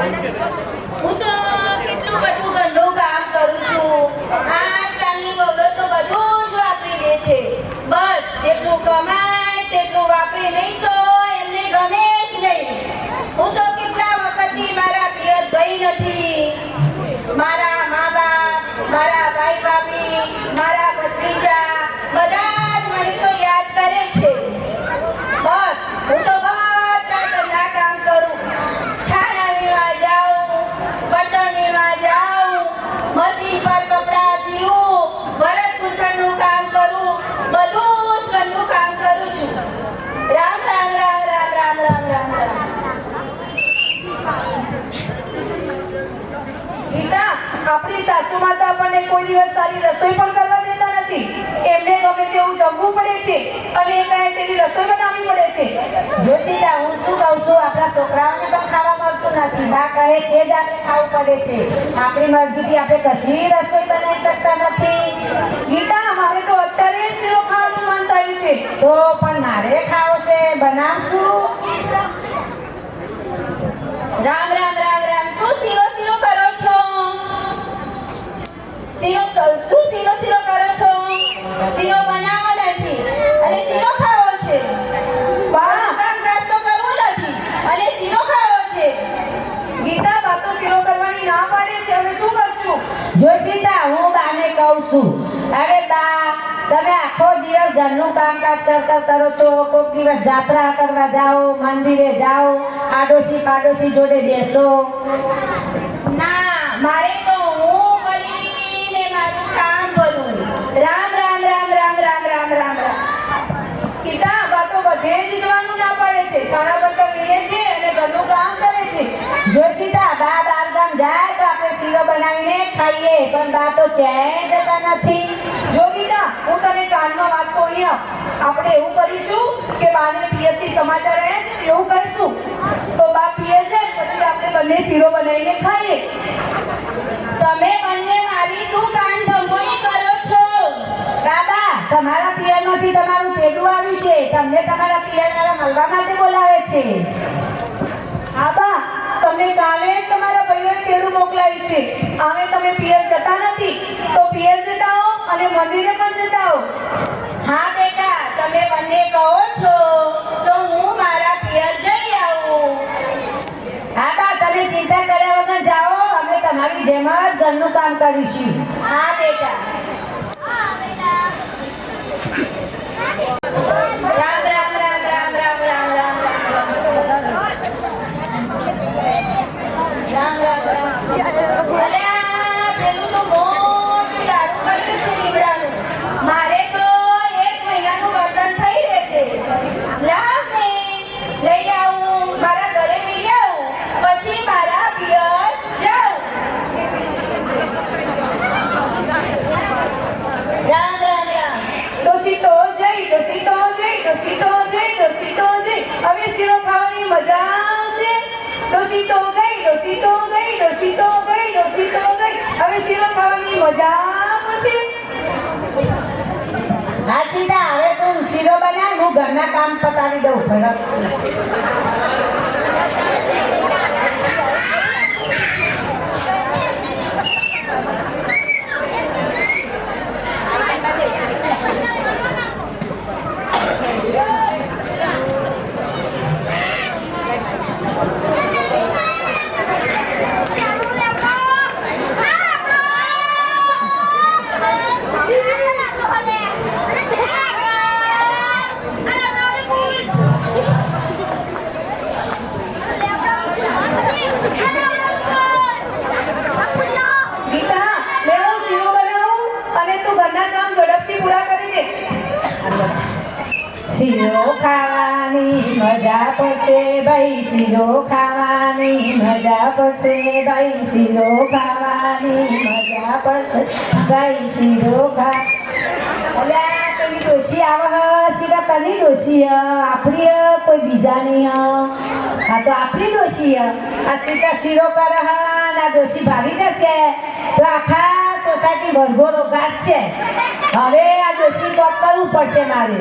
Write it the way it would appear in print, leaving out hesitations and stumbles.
હું તો કેટલું બધું ઘરનું કામ કરું છું. આજકાલની બહુઓ તો બધું જ વાપરી દે છે. બસ જેટલું કમાય તેટલું વાપરે, નહીં તો એમને ગમે જ નહીં. હું તો કેટલા વખતથી મારા પિયર ગઈ નથી. મારા મા બાપ, મારા ભાઈ ભાભી, મારા ભત્રીજા બધા જ મને તો યાદ કરે છે. બસ હું તો બધા ઘરના કામ કરું. છાણા વીણવા જાઉં, બર્તન વીણવા જાઉં, મશીન પર કપડાં સીવું, ભરત ગૂંથણનું કામ કરું, બધું જ ઘરનું કામ કરું છું. રામ રામ રામ રામ રામ રામ રામ રામ. ગીતા, આપણી સાસુમાં તો આપણને કોઈ દિવસ સારી રસોઈ પણ કરવા દેતા નથી. એમને ગમે તેવું જમવું પડે છે અને એ કહે તેવી રસોઈ બનાવવી પડે છે. જો સીતા, હું શું કહું છું, આપણા છોકરાઓને પણ ખાવા મળતું નથી. બા કહે તે જ આપણે ખાવું પડે છે. આપણી મરજીથી આપણે કશી રસોઈ બનાવી શકતા નથી. ગીતા, મારે તો અત્યારે જ શીરો ખાવાનું મન થયું છે. તો પણ મારે ખાવો છે, બનાવશું. રામ રામ રામ રામ. શું શીરો શીરો કરો છો? શું શીરો શીરો કરો છો? શીરો બનાવો નથી અને શીરો ખાવો છે. બા, કામકાજ તો કરવું નથી અને શીરો ખાવો છે. ગીતા, બા તો શીરો કરવાની ના પાડે છે. હવે શું કરશું? જો સીતા, હું બાને કહું છું, અરે બા, તમે આખો દિવસ ઘરનું કામકાજ કરો છો. કોઈક દિવસ જાત્રા કરવા જાઓ, મંદિરે જાઓ, આડોશી પાડોશી જોડે બેસો. ના, મારે તો હું કરીને મારું કામ કરું. રામ રામ રામ રામ રામ રામ રામ રામ. ગીતા, બા તો બધે જ જવાનું ના પાડે છે. છાણા બર્તન વીણે છે અને ઘરનું કામ કરે છે. જો સીતા, બા બારગામ જાય તો આપણે શીરો બનાવીને ખાઈએ, પણ બા તો ક્યાંય જતા નથી. જો ગીતા, હું તને કાનમાં વાત તો અહીંયા આપણે એવું કરીશું કે બાને પિયરથી સમાચાર આવ્યા છે એવું કરીશું. તો બા પિયર જાય પછી આપણે બંને શીરો બનાવીને ખાઈએ. તમે બંને મારી શું કાન ભંભોળી કરો છો? દાદા, તમારા પિયરમાંથી તમારું પેલું આવ્યું છે. તમને તમારા પિયરવાળા મળવા માટે બોલાવે છે. હા બા, તમને કાલે જ તમારા ભાઈઓએ તેડું મોકલાયું છે. આમે તમે પિયર જતા નથી તો પિયર જતા હો અને મંદિરે પણ જતા હો. હા બેટા, તમે બંને કહો છો તો હું મારા પિયર જઈ આવું. હા બા, તમે ચિંતા કર્યા વગર જાઓ, અમે તમારી જેમ જ ઘરનું કામ કરીશું. હા બેટા. રામ રામ રામ રામ રામ રામ રામ રામ. અરે આ પેલું તો મોટું લાડુ પડ્યું છે લીમડાનું. મારે તો 1 મહિનાનું બર્તન થઈ રહેશે. લાવ ને લઈ આવું, મારા ઘરે લઈ આવું, પછી મારા પિયર જાઉં. રામ રામ રામ. ડોસી તો જઈ, ડોસી તો જઈ, ડોસી તો જઈ, ડોસી તો જઈ. હવે શીરો ખાવાની મજા આવશે. ડોસી તો ગઈ, ડોસી તો ગઈ, ડોસી તો ગઈ, ડોસી તો ગઈ. હવે શીરો ખાવાની મજા આવશે. હા સીતા, હવે તું શીરો બનાવ, હું ઘરના કામ પતાવી દઉં. ફરક ગીતા, લે હું શીરો બનાવું અને તું ઘરના કામ ઝડપથી પૂરા કરી દે. શીરો ખાવાની મજા પડશે ભાઈ, શીરો ખાવાની મજા પડશે ભાઈ, શીરો ખાવાની મજા પડશે ભાઈ, શીરો ખા. અલ્યા પેલી ડોશી આવે સીધા કની ડોશી આપણી કોઈ બીજાની. આ તો આપણી ડોશી. આ સીધા શીરો કરે આ ડોશી ભાગી જશે તો આખા સોસાયટી ભરઘોરો ગાંઠશે. હવે આ ડોશી કોક કરવું પડશે મારે.